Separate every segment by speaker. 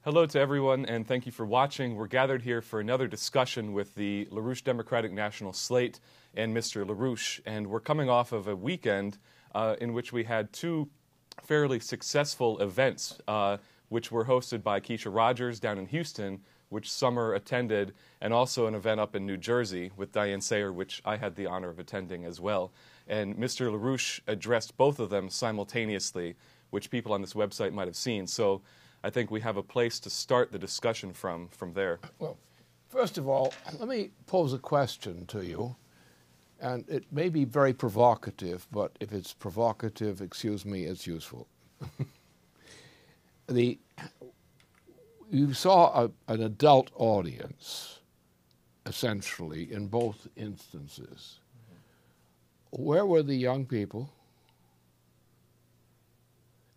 Speaker 1: Hello to everyone, and thank you for watching. We're gathered here for another discussion with the LaRouche Democratic National Slate and Mr. LaRouche, and we're coming off of a weekend in which we had two fairly successful events, which were hosted by Keisha Rogers down in Houston, which Summer attended, and also an event up in New Jersey with Diane Sayer, which I had the honor of attending as well. And Mr. LaRouche addressed both of them simultaneously, which people on this website might have seen. So I think we have a place to start the discussion from there.
Speaker 2: Well, first of all, let me pose a question to you. And it may be very provocative, but if it's provocative, excuse me, it's useful. You saw an adult audience, essentially, in both instances. Where were the young people?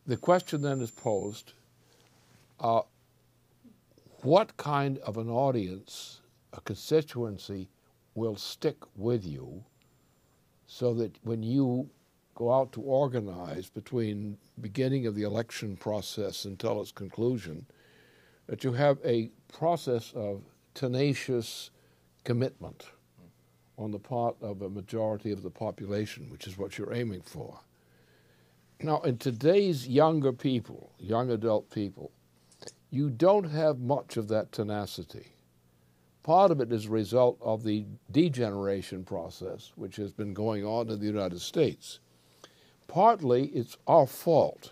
Speaker 2: The question then is posed, what kind of an audience, a constituency, will stick with you so that when you go out to organize between beginning of the election process until its conclusion, that you have a process of tenacious commitment on the part of a majority of the population, which is what you're aiming for. Now, in today's younger people, young adult people, you don't have much of that tenacity. Part of it is a result of the degeneration process, which has been going on in the United States. Partly, it's our fault,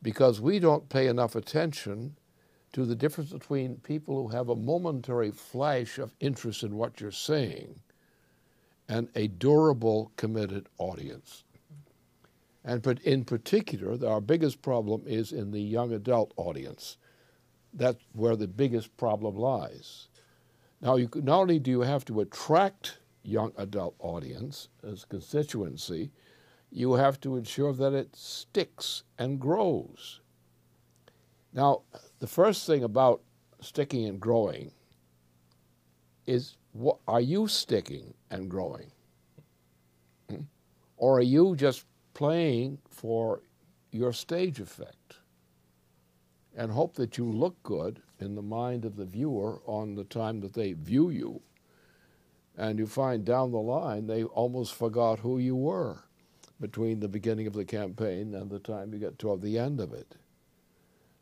Speaker 2: because we don't pay enough attention to the difference between people who have a momentary flash of interest in what you're saying and a durable, committed audience. And in particular, our biggest problem is in the young adult audience. That's where the biggest problem lies. Now, not only do you have to attract young adult audience as a constituency, you have to ensure that it sticks and grows. Now, the first thing about sticking and growing is, are you sticking and growing? Or are you just playing for your stage effect and hope that you look good in the mind of the viewer on the time that they view you, and you find down the line they almost forgot who you were between the beginning of the campaign and the time you get toward the end of it.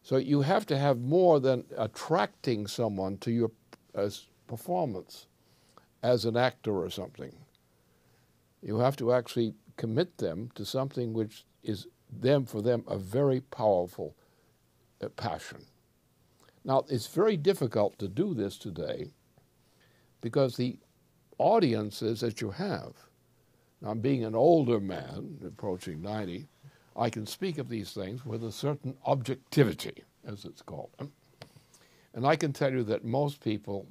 Speaker 2: So you have to have more than attracting someone to your performance as an actor or something. You have to actually commit them to something which is for them a very powerful passion. Now, it's very difficult to do this today because the audiences that you have, now being an older man, approaching 90, I can speak of these things with a certain objectivity, as it's called. And I can tell you that most people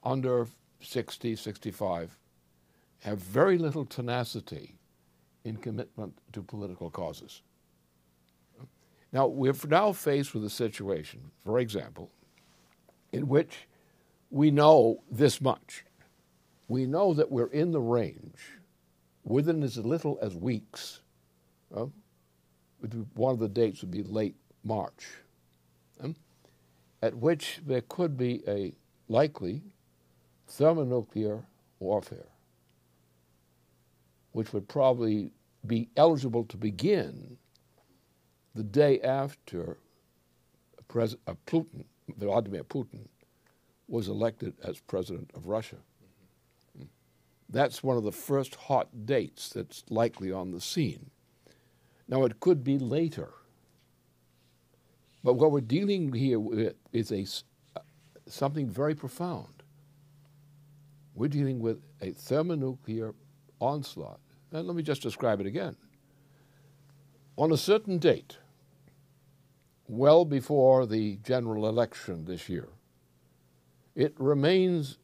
Speaker 2: under 60, 65 have very little tenacity in commitment to political causes. Now, we're now faced with a situation, for example, in which we know this much. We know that we're in the range, within as little as weeks. One of the dates would be late March, at which there could be a likely thermonuclear warfare, which would probably be eligible to begin the day after Vladimir Putin was elected as president of Russia. That's one of the first hot dates that's likely on the scene. Now, it could be later. But what we're dealing here with is something very profound. We're dealing with a thermonuclear onslaught. And let me just describe it again. On a certain date, well before the general election this year, it remains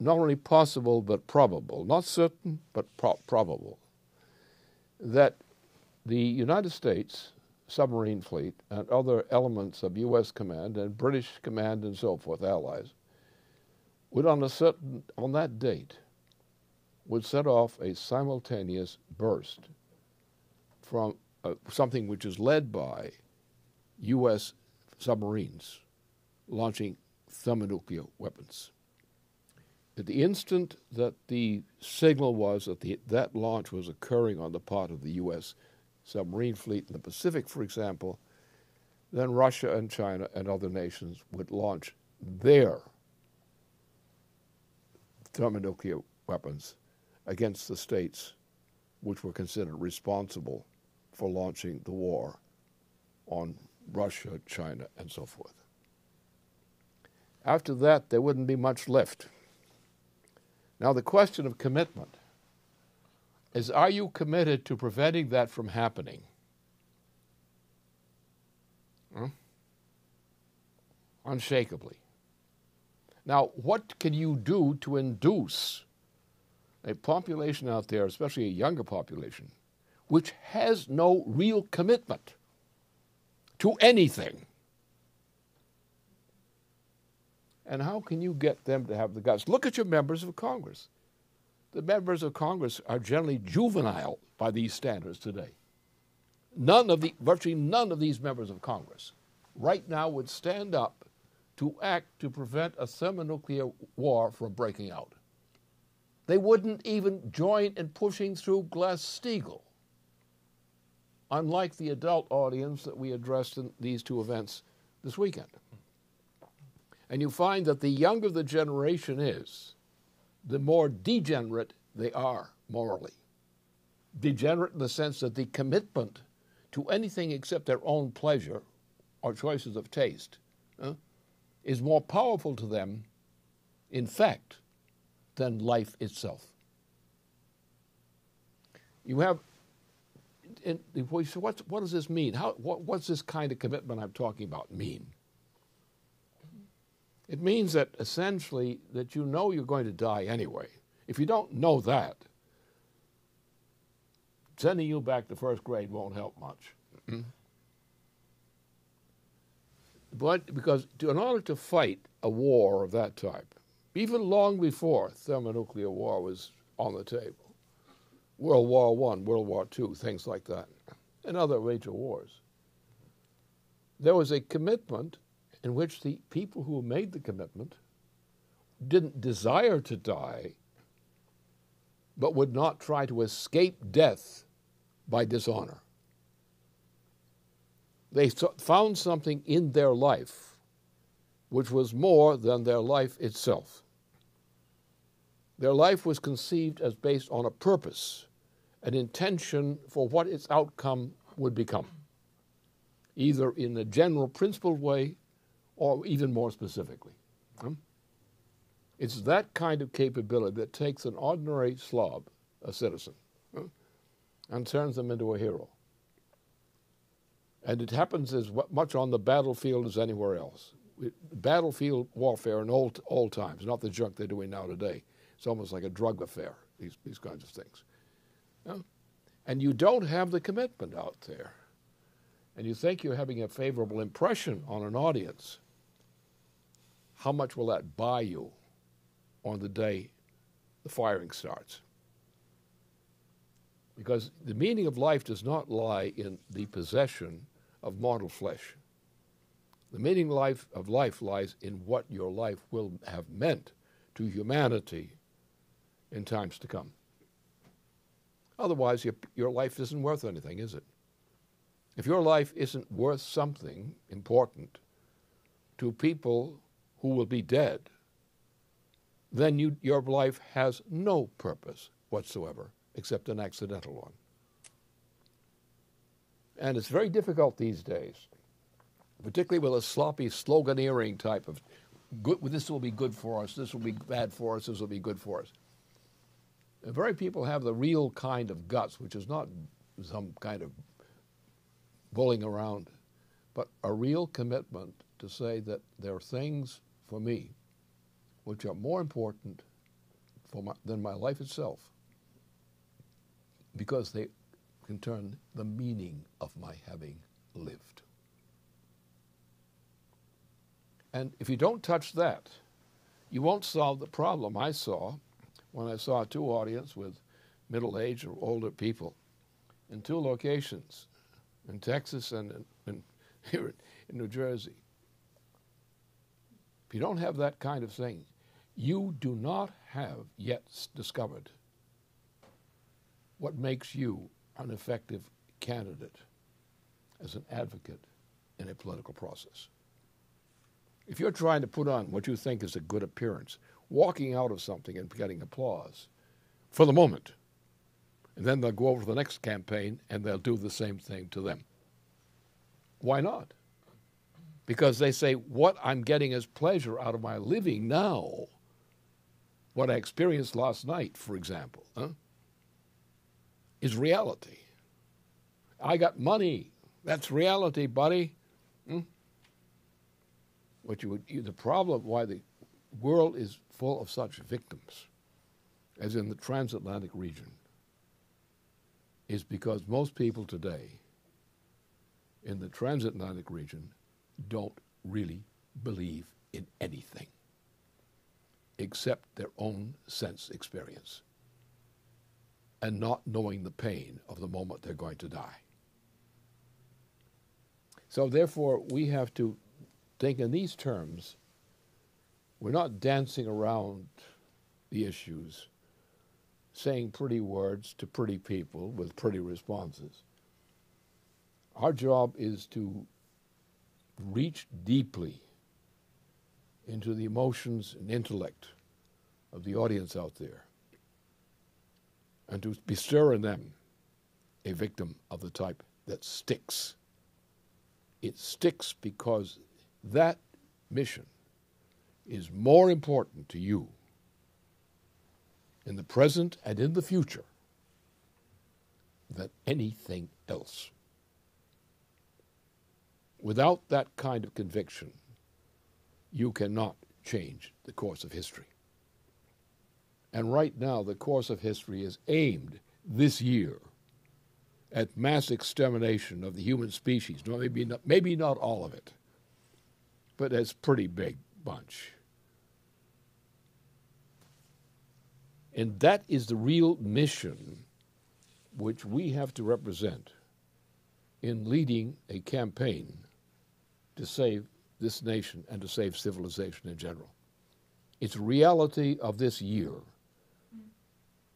Speaker 2: not only possible but probable, not certain but probable, that the United States submarine fleet and other elements of U.S. command and British command and so forth, allies, would on that date would set off a simultaneous burst from something which is led by U.S. submarines launching thermonuclear weapons. At the instant that the signal was that that launch was occurring on the part of the U.S. submarine fleet in the Pacific, for example, then Russia and China and other nations would launch their thermonuclear weapons against the states which were considered responsible for launching the war on Russia, China, and so forth. After that, there wouldn't be much left. Now, the question of commitment is, are you committed to preventing that from happening? Unshakably. Now, what can you do to induce a population out there, especially a younger population, which has no real commitment to anything? And how can you get them to have the guts? Look at your members of Congress. The members of Congress are generally juvenile by these standards today. Virtually none of these members of Congress right now would stand up to act to prevent a thermonuclear war from breaking out. They wouldn't even join in pushing through Glass-Steagall, unlike the adult audience that we addressed in these two events this weekend. And you find that the younger the generation is, the more degenerate they are morally. Degenerate in the sense that the commitment to anything except their own pleasure or choices of taste is more powerful to them, in fact, than life itself. You have, so what does this mean? What's this kind of commitment I'm talking about mean? It means that essentially that you know you're going to die anyway. If you don't know that, sending you back to first grade won't help much. But because in order to fight a war of that type, even long before thermonuclear war was on the table, World War I, World War II, things like that, and other major wars, there was a commitment in which the people who made the commitment didn't desire to die, but would not try to escape death by dishonor. They found something in their life which was more than their life itself. Their life was conceived as based on a purpose, an intention for what its outcome would become, either in a general principled way or even more specifically. It's that kind of capability that takes an ordinary slob, a citizen, and turns them into a hero. And it happens as much on the battlefield as anywhere else. Battlefield warfare in old times, not the junk they're doing now today. It's almost like a drug affair, these kinds of things. And you don't have the commitment out there. And you think you're having a favorable impression on an audience. How much will that buy you on the day the firing starts? Because the meaning of life does not lie in the possession of mortal flesh. The meaning of life lies in what your life will have meant to humanity in times to come. Otherwise, your life isn't worth anything, is it? If your life isn't worth something important to people who will be dead, then your life has no purpose whatsoever except an accidental one. And it's very difficult these days, particularly with a sloppy sloganeering type of, this will be good for us, this will be bad for us, this will be good for us. The very people have the real kind of guts, which is not some kind of bullying around, but a real commitment to say that there are things for me which are more important than my life itself, because they can turn the meaning of my having lived. And if you don't touch that, you won't solve the problem I saw when I saw two audiences with middle-aged or older people in two locations, in Texas and here in New Jersey. if you don't have that kind of thing, you do not have yet discovered what makes you an effective candidate as an advocate in a political process. If you're trying to put on what you think is a good appearance, walking out of something and getting applause for the moment, and then they'll go over to the next campaign and they'll do the same thing to them. Why not? Because they say, what I'm getting as pleasure out of my living now, what I experienced last night, for example, is reality. I got money. That's reality, buddy. The problem why the world is full of such victims, as in the transatlantic region, is because most people today in the transatlantic region don't really believe in anything except their own sense experience and not knowing the pain of the moment they're going to die. So therefore, we have to think in these terms. We're not dancing around the issues, saying pretty words to pretty people with pretty responses. Our job is to reach deeply into the emotions and intellect of the audience out there and to bestir in them a victim of the type that sticks. It sticks because that mission is more important to you in the present and in the future than anything else. Without that kind of conviction, you cannot change the course of history. And right now, the course of history is aimed this year at mass extermination of the human species. No, maybe not all of it, but it's a pretty big bunch. And that is the real mission which we have to represent in leading a campaign to save this nation and to save civilization in general. It's reality of this year.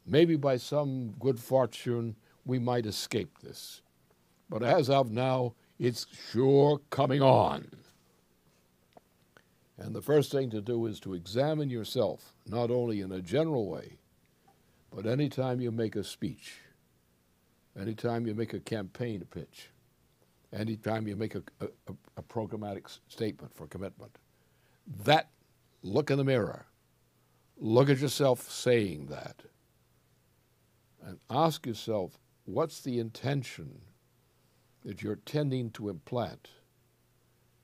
Speaker 2: Maybe by some good fortune we might escape this. But as of now, it's sure coming on. And the first thing to do is to examine yourself, not only in a general way, but any time you make a speech, any time you make a campaign pitch, any time you make a programmatic statement for commitment, that, look in the mirror, look at yourself saying that, and ask yourself, what's the intention that you're tending to implant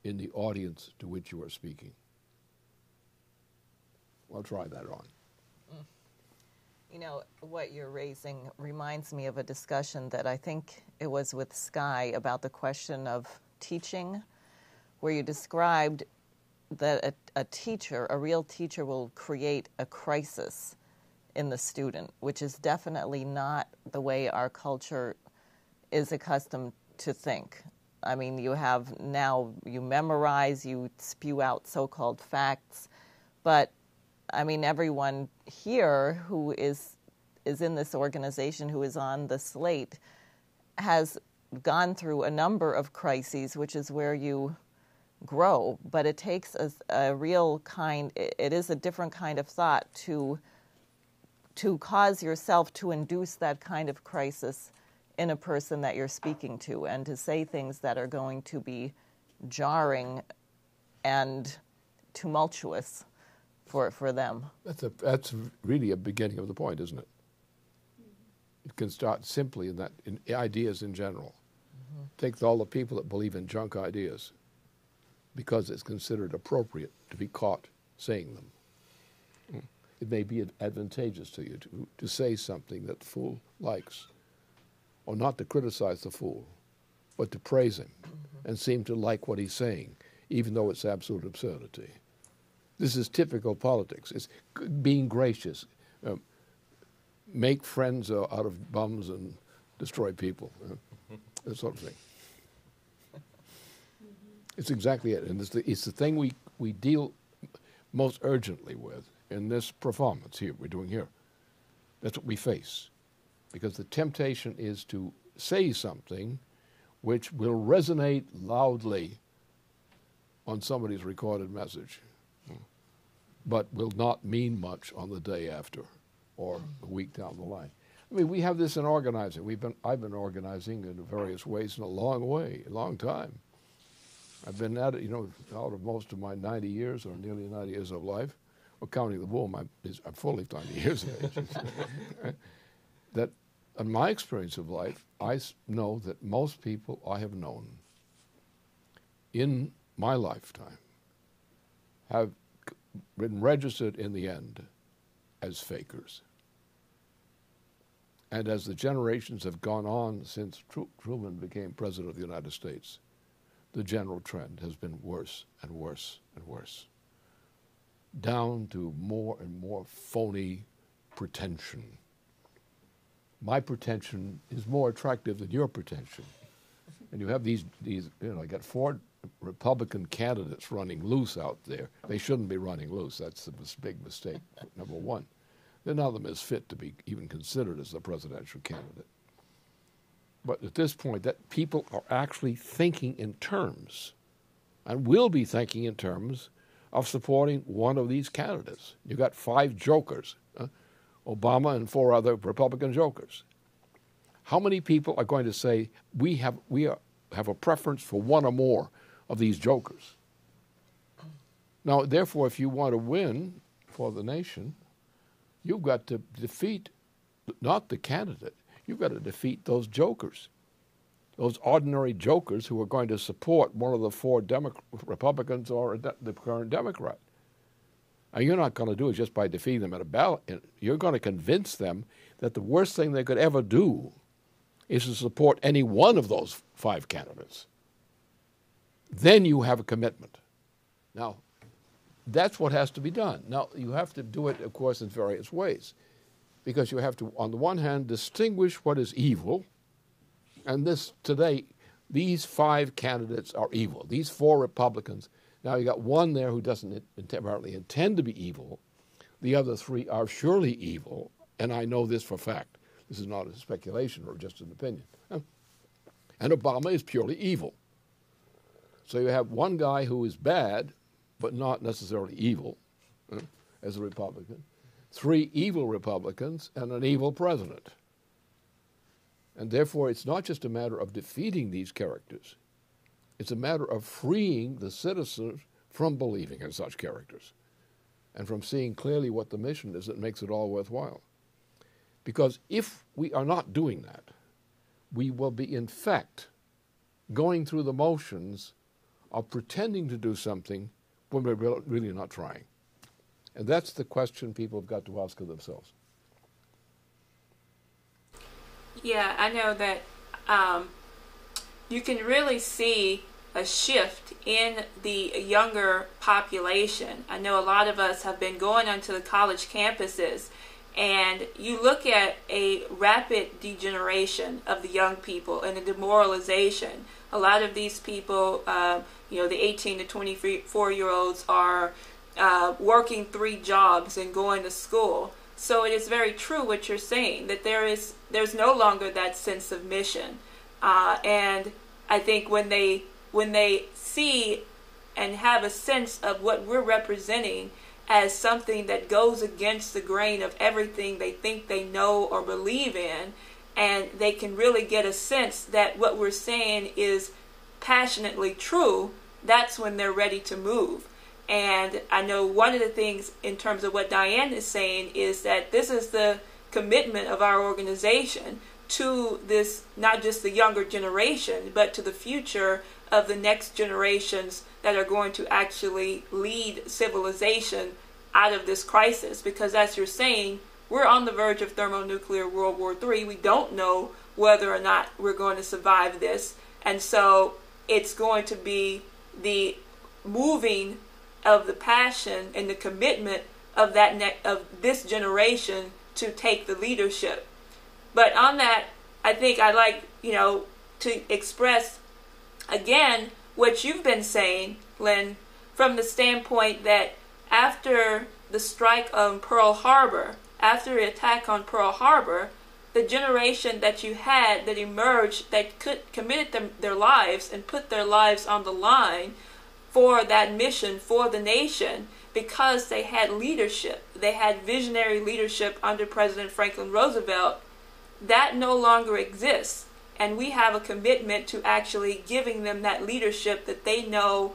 Speaker 2: in the audience to which you are speaking? I'll try that on.
Speaker 3: You know, what you're raising reminds me of a discussion that I think it was with Sky about the question of teaching, where you described that a teacher, a real teacher, will create a crisis in the student, which is definitely not the way our culture is accustomed to think. I mean, you have now, you memorize, you spew out so-called facts, but I mean, everyone here who is in this organization, who is on the Slate, has gone through a number of crises, which is where you grow. But it takes a real kind, it is a different kind of thought to cause yourself to induce that kind of crisis in a person that you're speaking to, and to say things that are going to be jarring and tumultuous for them.
Speaker 2: That's really a beginning of the point, isn't it? It can start simply in ideas in general. Mm-hmm. Take all the people that believe in junk ideas because it's considered appropriate to be caught saying them. It may be advantageous to you to say something that the fool likes, or not to criticize the fool, but to praise him and seem to like what he's saying, even though it's absolute absurdity. This is typical politics. It's being gracious. Make friends out of bums and destroy people. That sort of thing. It's exactly it. And it's the thing we deal. most urgently with in this performance here we're doing here. That's what we face. Because the temptation is to say something which will resonate loudly on somebody's recorded message, but will not mean much on the day after or a week down the line. I mean, we have this in organizing. I've been organizing in various ways in a long time. I've been at it, out of most of my 90 years or nearly 90 years of life, or counting the womb, I'm fully 90 years of age. That in my experience of life, I know that most people I have known in my lifetime have been registered in the end as fakers. And as the generations have gone on since Truman became President of the United States, the general trend has been worse and worse and worse, down to more and more phony pretension. My pretension is more attractive than your pretension. And you have these I got 4 Republican candidates running loose out there. They shouldn't be running loose. That's a big mistake, number one. They're none of them is fit to be even considered as a presidential candidate. But at this point, that people are actually thinking in terms, and will be thinking in terms, of supporting one of these candidates. You got 5 jokers, Obama and 4 other Republican jokers. How many people are going to say we have a preference for one or more of these jokers? Now, therefore, if you want to win for the nation, you've got to defeat not the candidate. You've got to defeat those jokers, those ordinary jokers who are going to support one of the 4 Republicans or the current Democrat. And you're not going to do it just by defeating them at a ballot. You're going to convince them that the worst thing they could ever do is to support any one of those 5 candidates. Then you have a commitment. Now, that's what has to be done. Now, you have to do it, of course, in various ways, because you have to, on the one hand, distinguish what is evil, and today, these 5 candidates are evil. These 4 Republicans. Now, you got one there who doesn't apparently intend to be evil. The other 3 are surely evil, and I know this for fact. This is not a speculation or just an opinion. And Obama is purely evil. So you have one guy who is bad, but not necessarily evil, as a Republican, 3 evil Republicans, and an evil president. And therefore, it's not just a matter of defeating these characters. It's a matter of freeing the citizens from believing in such characters and from seeing clearly what the mission is that makes it all worthwhile. Because if we are not doing that, we will be, in fact, going through the motions of pretending to do something when we're really not trying. And that's the question people have got to ask of themselves.
Speaker 4: Yeah, I know that you can really see a shift in the younger population. I know a lot of us have been going onto the college campuses, and you look at a rapid degeneration of the young people and a demoralization. A lot of these people, the 18 to 24-year-olds are working 3 jobs and going to school. So it is very true what you're saying, that there's no longer that sense of mission. And I think when they see and have a sense of what we're representing as something that goes against the grain of everything they think they know or believe in, and they can really get a sense that what we're saying is passionately true, that's when they're ready to move. And I know one of the things in terms of what Diane is saying is that this is the commitment of our organization to this, not just the younger generation, but to the future of the next generations that are going to actually lead civilization out of this crisis. Because as you're saying, we're on the verge of thermonuclear World War III. We don't know whether or not we're going to survive this. And so it's going to be the moving of the passion and the commitment of of this generation to take the leadership. But on that, I think I'd like, to express again what you've been saying, Lynn, from the standpoint that after the strike on Pearl Harbor, after the attack on Pearl Harbor, the generation that you had that emerged, that committed their lives and put their lives on the line for that mission, for the nation, because they had leadership. They had visionary leadership under President Franklin Roosevelt. That no longer exists. And we have a commitment to actually giving them that leadership that they know,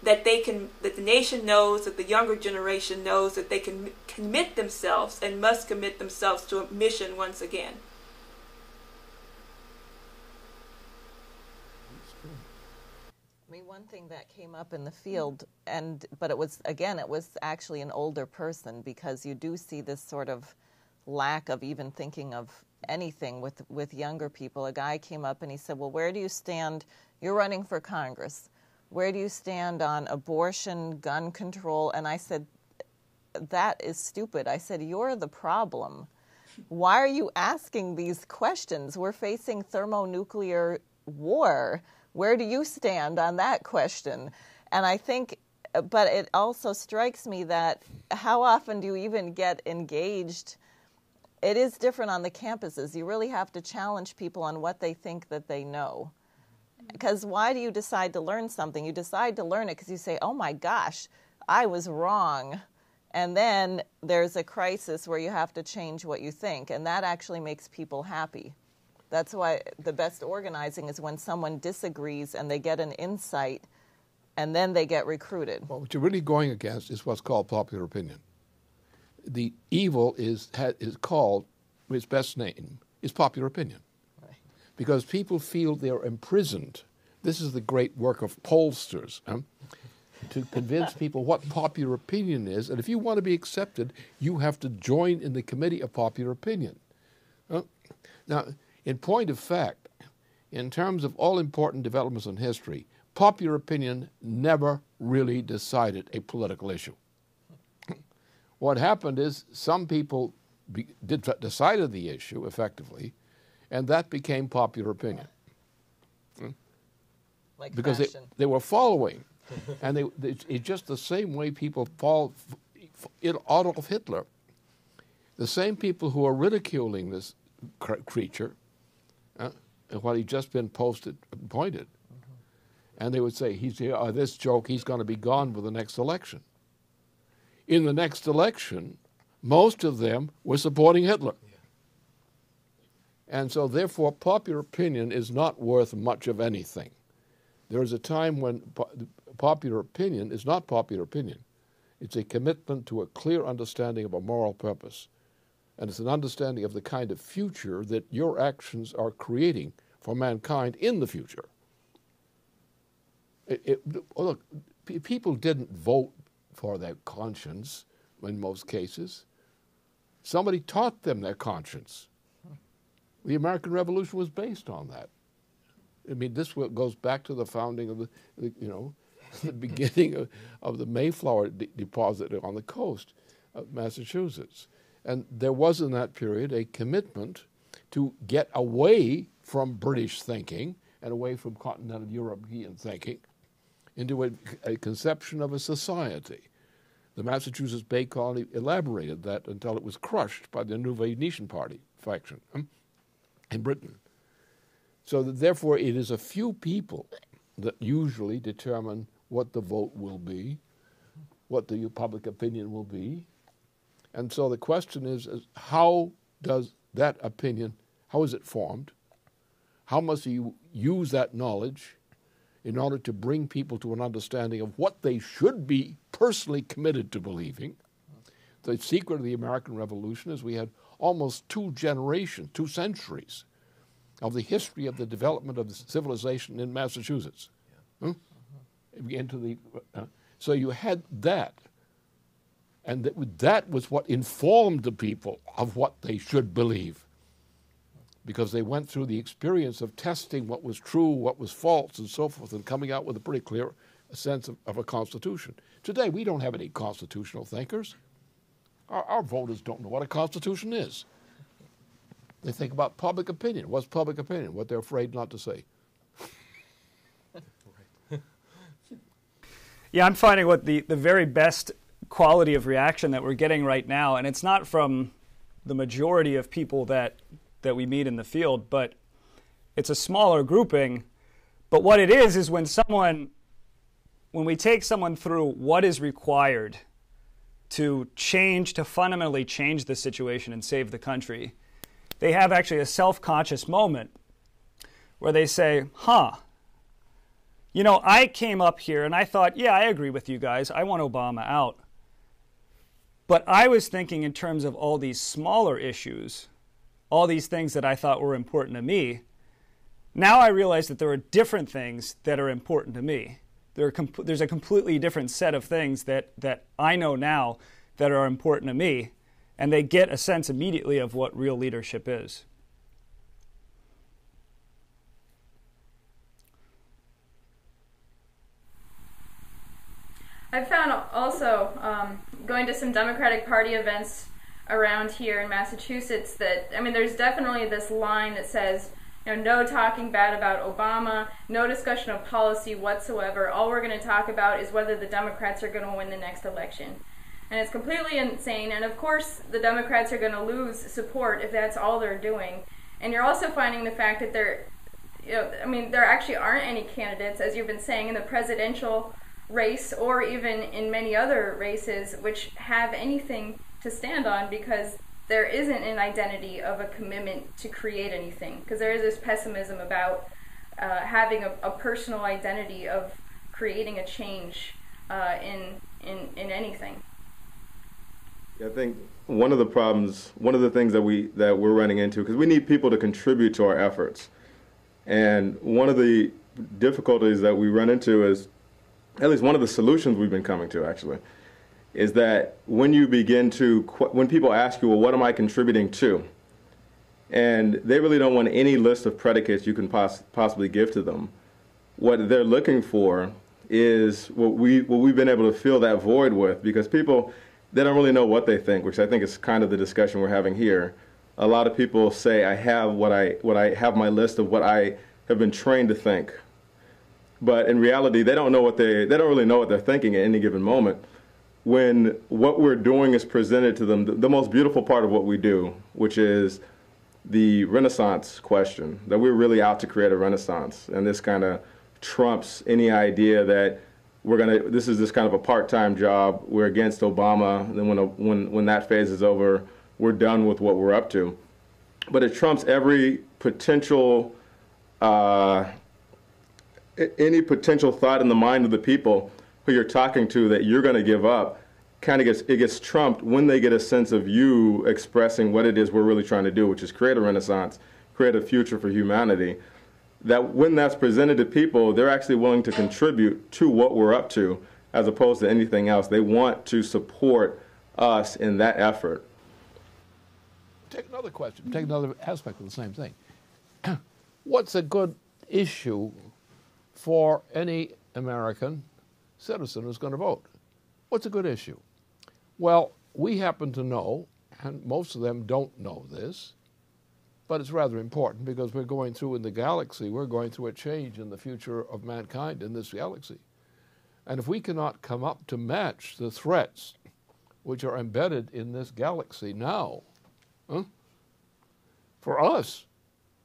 Speaker 4: that the nation knows, that the younger generation knows, that they can commit themselves and must commit themselves to a mission once again.
Speaker 3: I mean, one thing that came up in the field, but it was actually an older person, because you do see this sort of lack of even thinking of anything with younger people. A guy came up and he said, well, where do you stand? You're running for Congress. Where do you stand on abortion, gun control? And I said, that is stupid. I said, you're the problem. Why are you asking these questions? We're facing thermonuclear war. Where do you stand on that question? And I think, but it also strikes me that how often do you even get engaged? It is different on the campuses. You really have to challenge people on what they think that they know. Because why do you decide to learn something? You decide to learn it because you say, oh my gosh, I was wrong. And then there's a crisis where you have to change what you think. And that actually makes people happy. That's why the best organizing is when someone disagrees and they get an insight and then they get recruited.
Speaker 2: Well, what you're really going against is what's called popular opinion. The evil is called, its best name, is popular opinion. Right. Because people feel they're imprisoned. This is the great work of pollsters, to convince people what popular opinion is. And if you want to be accepted, you have to join in the committee of popular opinion. Now, in point of fact, in terms of all important developments in history, popular opinion never really decided a political issue. What happened is some people decided the issue effectively, and that became popular opinion.
Speaker 3: Like
Speaker 2: because they were following. And it's just the same way people follow Adolf Hitler. The same people who are ridiculing this creature, what he'd just been appointed. And they would say, this joke, he's going to be gone with the next election. In the next election, most of them were supporting Hitler. Yeah. And so, therefore, popular opinion is not worth much of anything. There is a time when popular opinion is not popular opinion. It's a commitment to a clear understanding of a moral purpose. And it's an understanding of the kind of future that your actions are creating for mankind in the future. Look, people didn't vote for their conscience in most cases. Somebody taught them their conscience. The American Revolution was based on that. I mean, this goes back to the founding of the beginning of the Mayflower deposit on the coast of Massachusetts. And there was in that period a commitment to get away from British thinking and away from continental European thinking into a conception of a society. The Massachusetts Bay Colony elaborated that until it was crushed by the New Venetian Party faction in Britain. So that therefore it is a few people that usually determine what the vote will be, what the public opinion will be. And so the question is how does that opinion, how is it formed? How must you use that knowledge in order to bring people to an understanding of what they should be personally committed to believing? The secret of the American Revolution is we had almost 2 centuries of the history of the development of the civilization in Massachusetts. Yeah. So you had that, and that was what informed the people of what they should believe, because they went through the experience of testing what was true, what was false, and so forth, and coming out with a pretty clear sense of a constitution. Today, we don't have any constitutional thinkers. Our voters don't know what a constitution is. They think about public opinion. What's public opinion? What they're afraid not to say.
Speaker 5: Yeah, I'm finding what the very best quality of reaction that we're getting right now, and it's not from the majority of people that we meet in the field, but it's a smaller grouping. But what it is when we take someone through what is required to fundamentally change the situation and save the country, they have actually a self-conscious moment where they say, I came up here and I thought, yeah, I agree with you guys. I want Obama out. But I was thinking in terms of all these smaller issues, all these things that I thought were important to me. Now I realize that there are different things that are important to me. There's a completely different set of things that I know now that are important to me, and they get a sense immediately of what real leadership is.
Speaker 6: I've found also, going to some Democratic Party events around here in Massachusetts, that, there's definitely this line that says, no talking bad about Obama, no discussion of policy whatsoever. All we're going to talk about is whether the Democrats are going to win the next election. And it's completely insane. And of course, the Democrats are going to lose support if that's all they're doing. And you're also finding the fact that there actually aren't any candidates, as you've been saying, in the presidential race or even in many other races which have anything to stand on, because there isn't an identity of a commitment to create anything, because there is this pessimism about having a personal identity of creating a change in anything.
Speaker 7: I think one of the problems, one of the things that we're running into, because we need people to contribute to our efforts, and one of the difficulties that we run into is, at least one of the solutions we've been coming to actually, is that when people ask you, well, what am I contributing to? And they really don't want any list of predicates you can possibly give to them. What they're looking for is what we've been able to fill that void with, because people, they don't really know what they think, which I think is kind of the discussion we're having here. A lot of people say, I have I have my list of what I have been trained to think. But in reality, they don't really know what they're thinking at any given moment. When what we're doing is presented to them, the most beautiful part of what we do, which is the Renaissance question, that we're really out to create a Renaissance. And this kind of trumps any idea that this is this kind of a part-time job, we're against Obama, and then when that phase is over, we're done with what we're up to. But it trumps every potential any potential thought in the mind of the people who you're talking to that you're going to give up. It gets trumped when they get a sense of you expressing what it is we're really trying to do, which is create a Renaissance, create a future for humanity. That when that's presented to people, they're actually willing to contribute to what we're up to, as opposed to anything else. They want to support us in that effort.
Speaker 2: Take another question, take another aspect of the same thing. What's a good issue for any American citizen who's going to vote? What's a good issue? Well, we happen to know, and most of them don't know this, but it's rather important because we're going through in the galaxy, we're going through a change in the future of mankind in this galaxy. And if we cannot come up to match the threats which are embedded in this galaxy now, for us,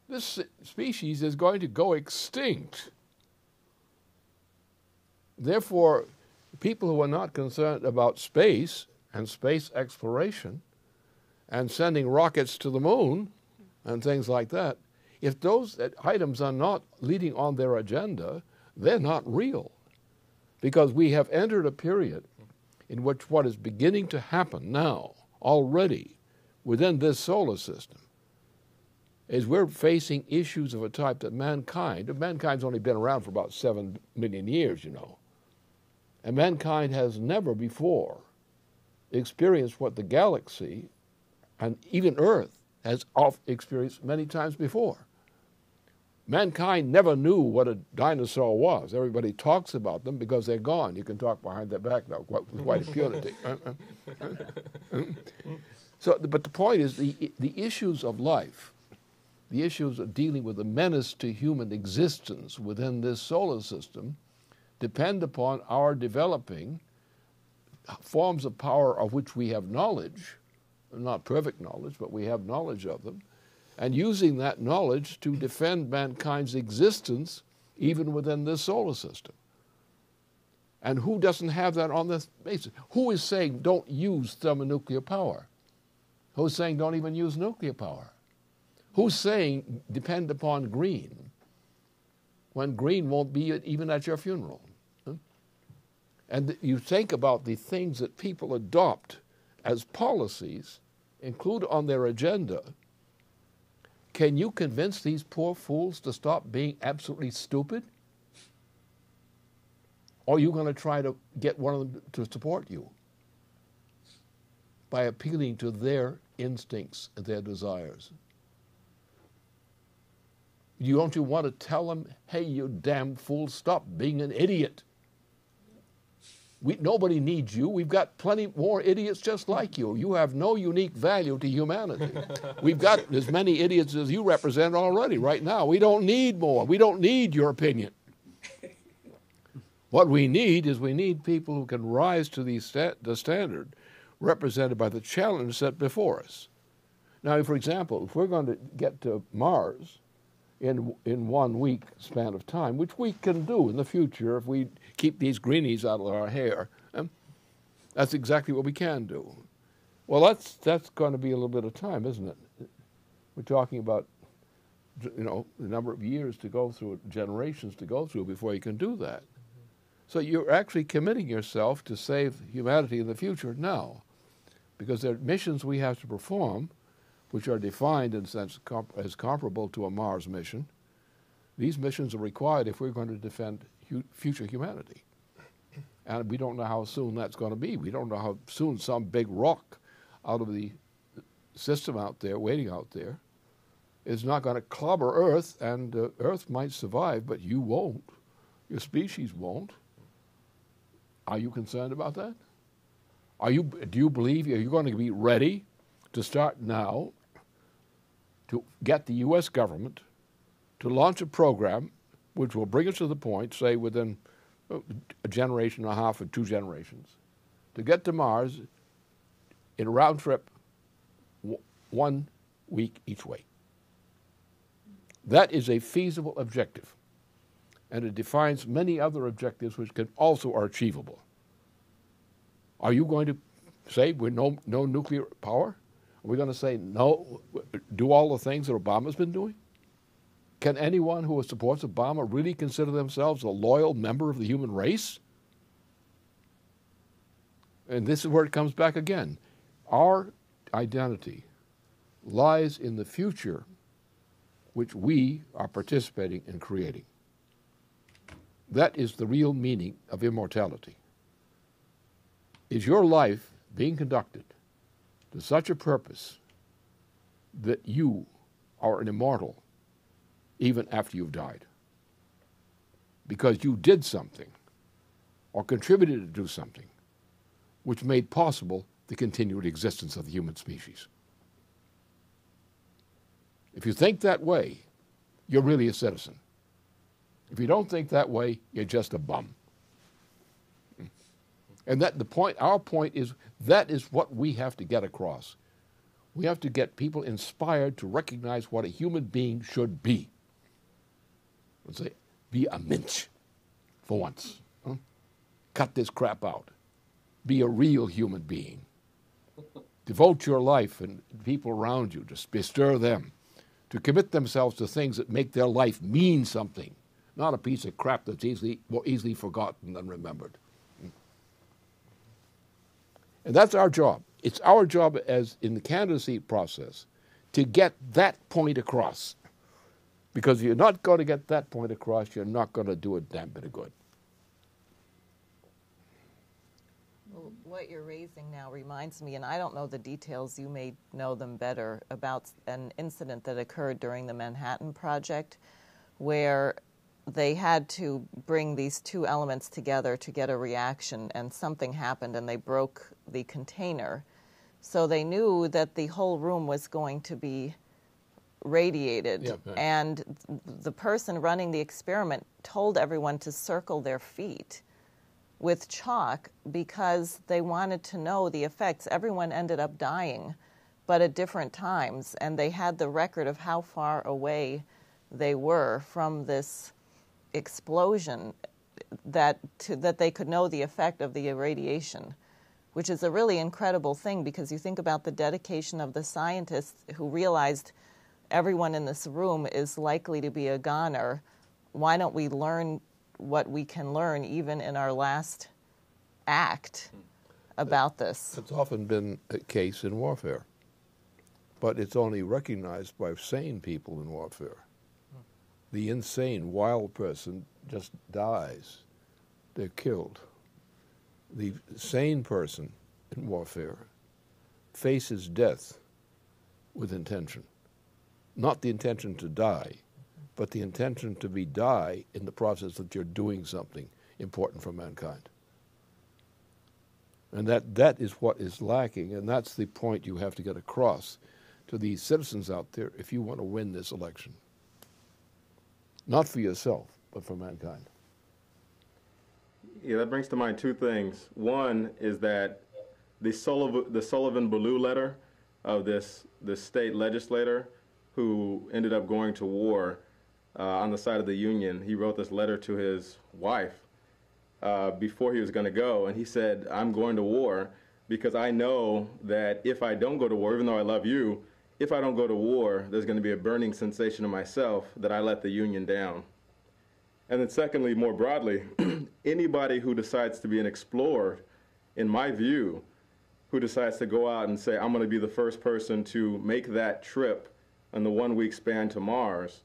Speaker 2: this species is going to go extinct. Therefore, people who are not concerned about space and space exploration and sending rockets to the moon and things like that, if those items are not leading on their agenda, they're not real. Because we have entered a period in which what is beginning to happen now, already, within this solar system, is we're facing issues of a type that mankind's only been around for about 7 million years, you know. And mankind has never before experienced what the galaxy and even Earth has experienced many times before. Mankind never knew what a dinosaur was. Everybody talks about them because they're gone. You can talk behind their back now with quite impunity. But the point is the issues of life, the issues of dealing with the menace to human existence within this solar system depend upon our developing forms of power of which we have knowledge, not perfect knowledge, but we have knowledge of them, and using that knowledge to defend mankind's existence even within this solar system. And who doesn't have that on this basis? Who is saying don't use thermonuclear power? Who's saying don't even use nuclear power? Who's saying depend upon green when green won't be even at your funeral? And you think about the things that people adopt as policies, include on their agenda. Can you convince these poor fools to stop being absolutely stupid? Or are you going to try to get one of them to support you by appealing to their instincts and their desires? Don't you want to tell them, hey, you damn fool, stop being an idiot? Nobody needs you. We've got plenty more idiots just like you. You have no unique value to humanity. We've got as many idiots as you represent already right now. We don't need more. We don't need your opinion. What we need is people who can rise to the standard represented by the challenge set before us. Now, for example, if we're going to get to Mars in 1 week span of time, which we can do in the future if we keep these greenies out of our hair, that's exactly what we can do. Well, that's going to be a little bit of time, isn't it? We're talking about, the number of years to go through, generations to go through before you can do that. So you're actually committing yourself to save humanity in the future now, because there are missions we have to perform which are defined in a sense as comparable to a Mars mission. These missions are required if we're going to defend future humanity. And we don't know how soon that's going to be. We don't know how soon some big rock out of the system out there, waiting out there, is not going to clobber Earth, and Earth might survive, but you won't. Your species won't. Are you concerned about that? Do you believe you're going to be ready to start now to get the U.S. government to launch a program which will bring us to the point, say within a generation and a half or 2 generations, to get to Mars in a round trip 1 week each way? That is a feasible objective, and it defines many other objectives which also are achievable. Are you going to say we're no nuclear power? Are we going to say no, do all the things that Obama's been doing? Can anyone who supports Obama really consider themselves a loyal member of the human race? And this is where it comes back again. Our identity lies in the future which we are participating in creating. That is the real meaning of immortality. Is your life being conducted to such a purpose that you are an immortal even after you've died? Because you did something or contributed to do something which made possible the continued existence of the human species. If you think that way, you're really a citizen. If you don't think that way, you're just a bum. And our point is, that is what we have to get across. We have to get people inspired to recognize what a human being should be. Let's say, be a minch for once. Cut this crap out. Be a real human being. Devote your life and people around you, just bestir them to commit themselves to things that make their life mean something, not a piece of crap that's more easily forgotten than remembered. And that's our job. It's our job as in the candidacy process to get that point across. Because if you're not going to get that point across, you're not going to do a damn bit of good.
Speaker 3: Well, what you're raising now reminds me, and I don't know the details, you may know them better, about an incident that occurred during the Manhattan Project where they had to bring these 2 elements together to get a reaction, and something happened and they broke the container. So they knew that the whole room was going to be radiated. Yep. And the person running the experiment told everyone to circle their feet with chalk because they wanted to know the effects. Everyone ended up dying, but at different times, and they had the record of how far away they were from this explosion that they could know the effect of the irradiation, which is a really incredible thing because you think about the dedication of the scientists who realized everyone in this room is likely to be a goner. Why don't we learn what we can learn even in our last act about this?
Speaker 2: It's often been a case in warfare, but it's only recognized by sane people in warfare. The insane, wild person just dies. They're killed. The sane person in warfare faces death with intention. Not the intention to die, but the intention to die in the process that you're doing something important for mankind. And that is what is lacking, and that's the point you have to get across to these citizens out there if you want to win this election. Not for yourself, but for mankind.
Speaker 7: Yeah, that brings to mind two things. One is that the Sullivan-Ballou letter of this state legislator who ended up going to war on the side of the Union, he wrote this letter to his wife before he was going to go, and he said, I'm going to war because I know that if I don't go to war, even though I love you, if I don't go to war, there's going to be a burning sensation of myself that I let the Union down. And then secondly, more broadly, anybody who decides to be an explorer, in my view, who decides to go out and say, I'm going to be the first person to make that trip on the 1 week span to Mars,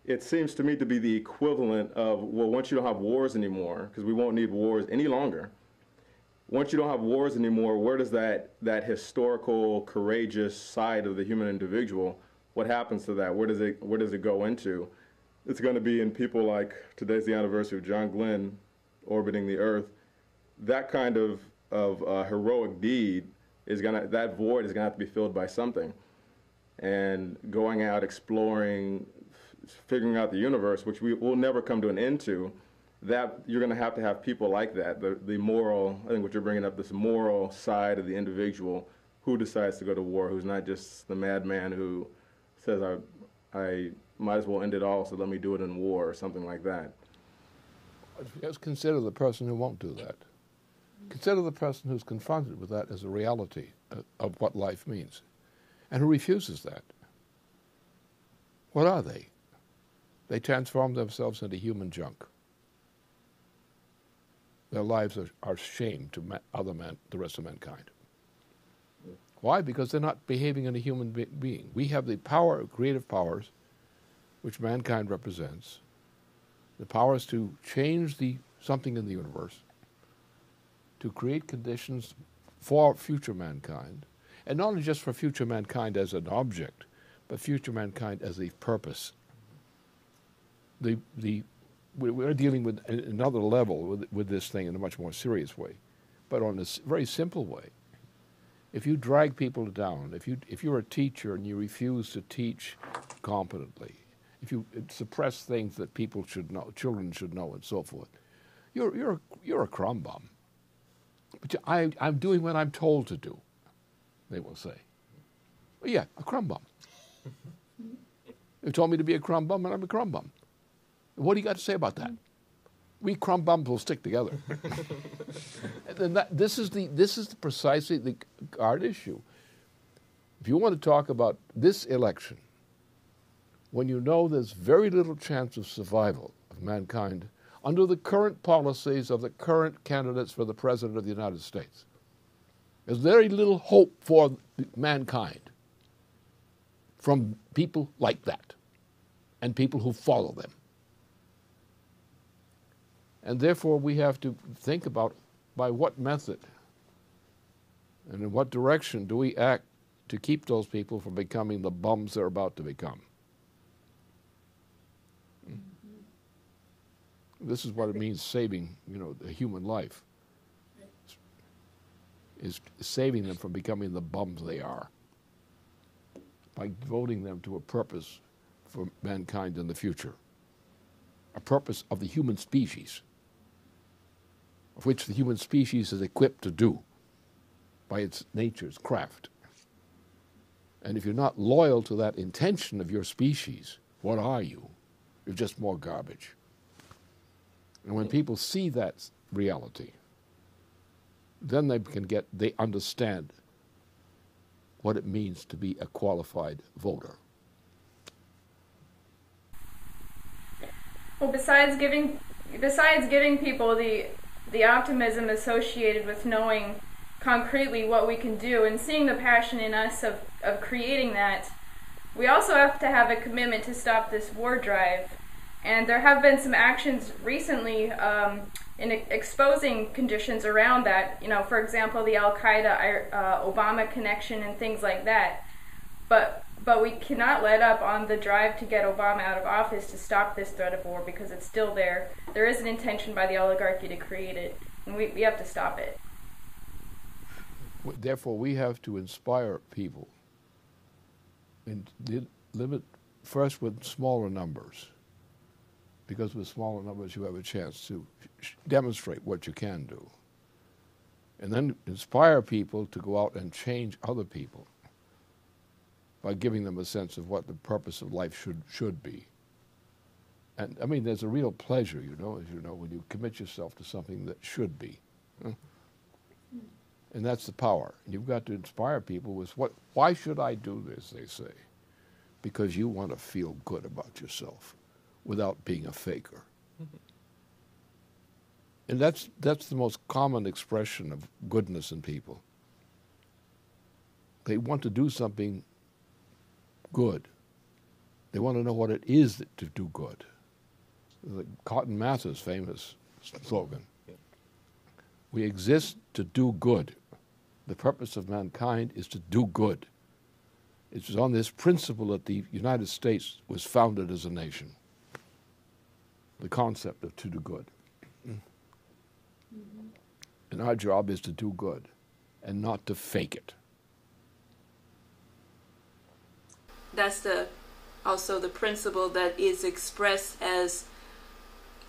Speaker 7: it seems to me to be the equivalent of, well, once you don't have wars anymore, because we won't need wars any longer, once you don't have wars anymore, where does that historical, courageous side of the human individual, what happens to that? Where does it go into? It's going to be in people like, today's the anniversary of John Glenn orbiting the Earth. That kind of heroic deed that void is going to have to be filled by something. And going out, exploring, figuring out the universe, which we will never come to an end to, that you're going to have people like that, the moral, I think what you're bringing up, this moral side of the individual who decides to go to war, who's not just the madman who says, I might as well end it all, so let me do it in war, or something like that.
Speaker 2: Just consider the person who won't do that. Consider the person who's confronted with that as a reality of what life means, and who refuses that. What are they? They transform themselves into human junk. Their lives are shame to the rest of mankind. Why? Because they're not behaving in a human being. We have the power, creative powers, which mankind represents, the powers to change something in the universe, to create conditions for future mankind, and not only just for future mankind as an object, but future mankind as a purpose. We're dealing with another level with this thing in a much more serious way, but on a very simple way. If you drag people down, if you're a teacher and you refuse to teach competently, if you suppress things that people should know, children should know, and so forth, you're a crumb bum. But I'm doing what I'm told to do, they will say. Well, yeah, a crumb bum. They told me to be a crumb bum, and I'm a crumb bum. What do you got to say about that? We crumb bums will stick together. And this is precisely the hard issue. If you want to talk about this election, when you know there's very little chance of survival of mankind under the current policies of the current candidates for the President of the United States, there's very little hope for mankind from people like that and people who follow them. And therefore, we have to think about by what method and in what direction do we act to keep those people from becoming the bums they're about to become. This is what it means saving, a human life, is saving them from becoming the bums they are by devoting them to a purpose for mankind in the future, a purpose of the human species. of which the human species is equipped to do by its nature's craft. And if you're not loyal to that intention of your species, what are you? You're just more garbage. And when people see that reality, then they understand what it means to be a qualified voter.
Speaker 6: Well, besides giving people the optimism associated with knowing concretely what we can do and seeing the passion in us of creating that, we also have to have a commitment to stop this war drive. And there have been some actions recently in exposing conditions around that. You know, for example, the Al-Qaeda Obama connection and things like that. But we cannot let up on the drive to get Obama out of office to stop this threat of war, because it's still there. There is an intention by the oligarchy to create it, and we have to stop it.
Speaker 2: Therefore, we have to inspire people and limit first with smaller numbers, because with smaller numbers you have a chance to demonstrate what you can do. And then inspire people to go out and change other people by giving them a sense of what the purpose of life should be. And I mean, there's a real pleasure, as you know, when you commit yourself to something that should be. And that's the power. And you've got to inspire people with why should I do this, they say. Because you want to feel good about yourself without being a faker. And that's the most common expression of goodness in people. They want to do something good. They want to know what it is to do good. The Cotton Mather's famous slogan. We exist to do good. The purpose of mankind is to do good. It was on this principle that the United States was founded as a nation. The concept of to do good. And our job is to do good and not to fake it.
Speaker 4: That's also the principle that is expressed as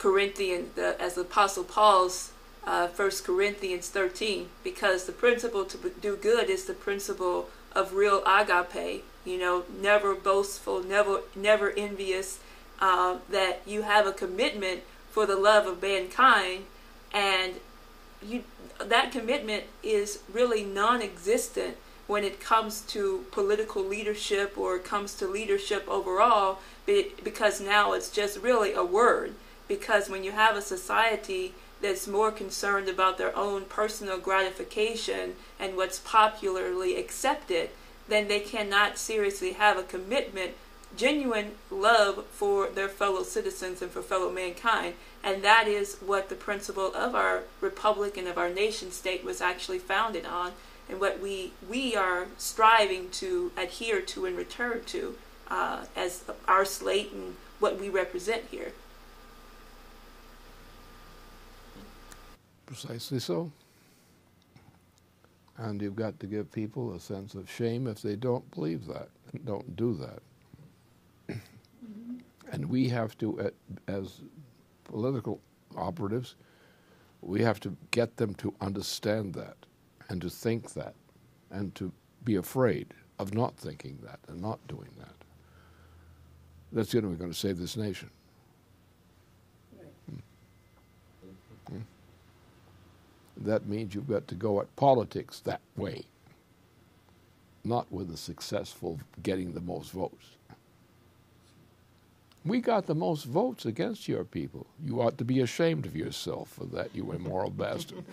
Speaker 4: as Apostle Paul's 1 Corinthians 13, because the principle to do good is the principle of real agape, never boastful, never envious, that you have a commitment for the love of mankind, and that commitment is really non-existent when it comes to political leadership or it comes to leadership overall, because now it's just really a word. Because when you have a society that's more concerned about their own personal gratification and what's popularly accepted, then they cannot seriously have a commitment, genuine love for their fellow citizens and for fellow mankind. And that is what the principle of our republic and of our nation state was actually founded on, and what we are striving to adhere to and return to as our slate and what we represent here.
Speaker 2: Precisely so. And you've got to give people a sense of shame if they don't believe that, and don't do that. And we have to, as political operatives, we have to get them to understand that and to think that and to be afraid of not thinking that and not doing that. That's the only way we're going to save this nation. That means you've got to go at politics that way, not with the successful getting the most votes. We got the most votes against your people. You ought to be ashamed of yourself for that, you immoral bastard.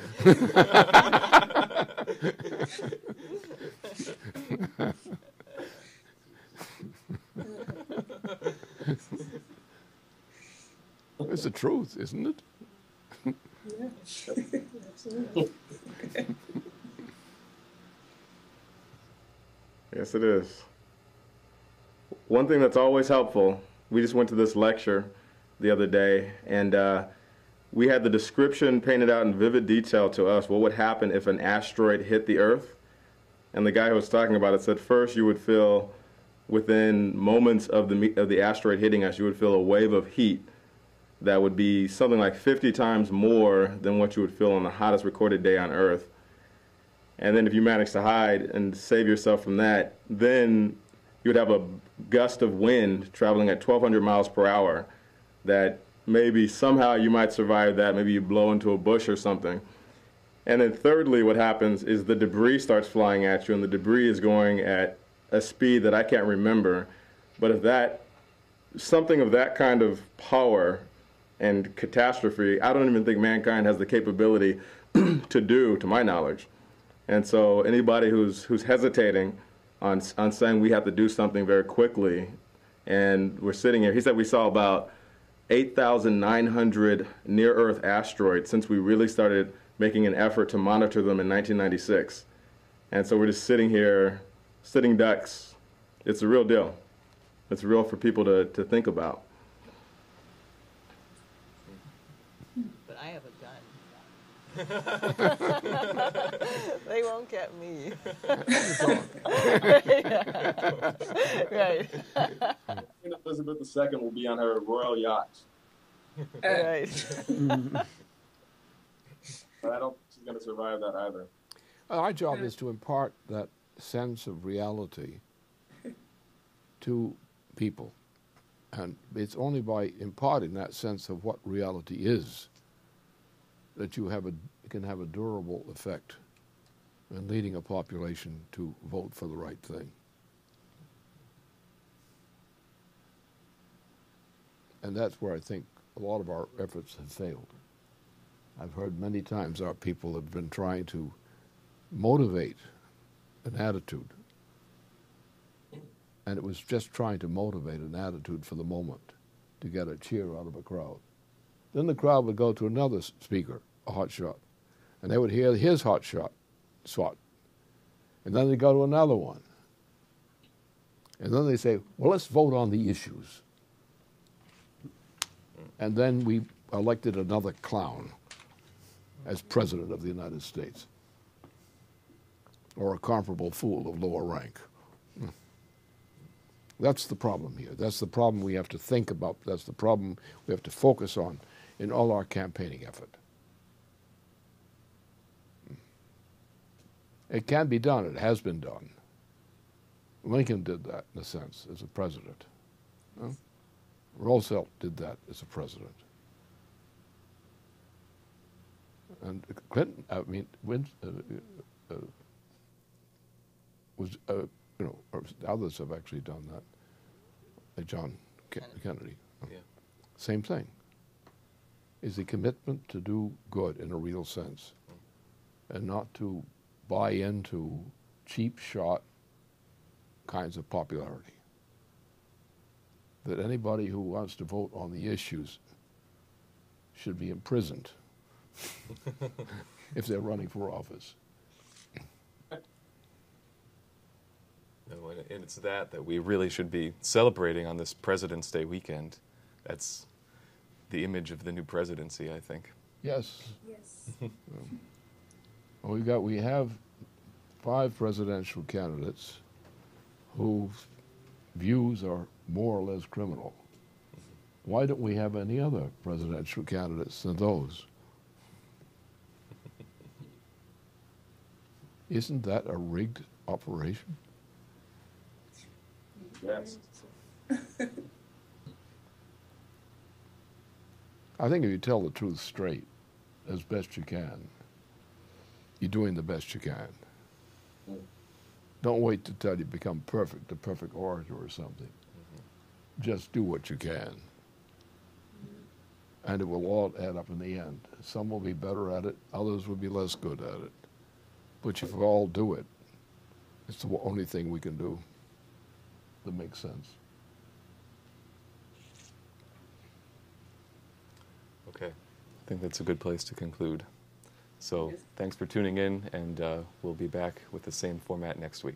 Speaker 2: It's the truth, isn't it?
Speaker 8: Yeah, absolutely.
Speaker 7: Yes, it is. One thing that's always helpful, we just went to this lecture the other day, and we had the description painted out in vivid detail to us, what would happen if an asteroid hit the Earth. And the guy who was talking about it said first you would feel, within moments of the asteroid hitting us, you would feel a wave of heat. that would be something like 50 times more than what you would feel on the hottest recorded day on Earth. And then if you manage to hide and save yourself from that, then you would have a gust of wind traveling at 1,200 miles per hour that maybe somehow you might survive that. Maybe you blow into a bush or something. And then thirdly, what happens is the debris starts flying at you, and the debris is going at a speed that I can't remember. But if something of that kind of power and catastrophe, I don't even think mankind has the capability to do, to my knowledge. And so anybody who's hesitating on saying we have to do something very quickly, and we're sitting here, he said we saw about 8,900 near-Earth asteroids since we really started making an effort to monitor them in 1996. And so we're just sitting here, sitting ducks. It's a real deal. It's real for people to think about.
Speaker 3: But I have a gun. They won't get me. Right.
Speaker 7: Queen Elizabeth II will be on her royal yacht.
Speaker 3: Right.
Speaker 7: But I don't think she's going to survive that either.
Speaker 2: Our job is to impart that sense of reality to people. And it's only by imparting that sense of what reality is that you can have a durable effect in leading a population to vote for the right thing. And that's where I think a lot of our efforts have failed. I've heard many times our people have been trying to motivate an attitude, and it was just trying to motivate an attitude for the moment to get a cheer out of a crowd. Then the crowd would go to another speaker, a hot shot, and they would hear his hot shot, swat. And then they'd go to another one. And then they say, well, let's vote on the issues. And then we elected another clown as President of the United States, or a comparable fool of lower rank. That's the problem here. That's the problem we have to think about. That's the problem we have to focus on in all our campaigning effort. It can be done. It has been done. Lincoln did that, in a sense, as a president. Roosevelt did that as a president. And Clinton, others have actually done that. Like John Kennedy.
Speaker 1: Yeah.
Speaker 2: Same thing. Is the commitment to do good in a real sense, and not to buy into cheap shot kinds of popularity. That anybody who wants to vote on the issues should be imprisoned if they're running for office.
Speaker 1: And it's that we really should be celebrating on this President's Day weekend. That's the image of the new presidency, I think.
Speaker 2: Yes.
Speaker 6: Yes.
Speaker 2: We have 5 presidential candidates whose views are more or less criminal. Why don't we have any other presidential candidates than those? Isn't that a rigged operation?
Speaker 7: Yes.
Speaker 2: I think if you tell the truth straight, as best you can, you're doing the best you can. Don't wait till you become perfect, a perfect orator or something. Just do what you can. And it will all add up in the end. Some will be better at it, others will be less good at it. But if we all do it, it's the only thing we can do that makes sense.
Speaker 1: Okay. I think that's a good place to conclude. So thanks for tuning in, and we'll be back with the same format next week.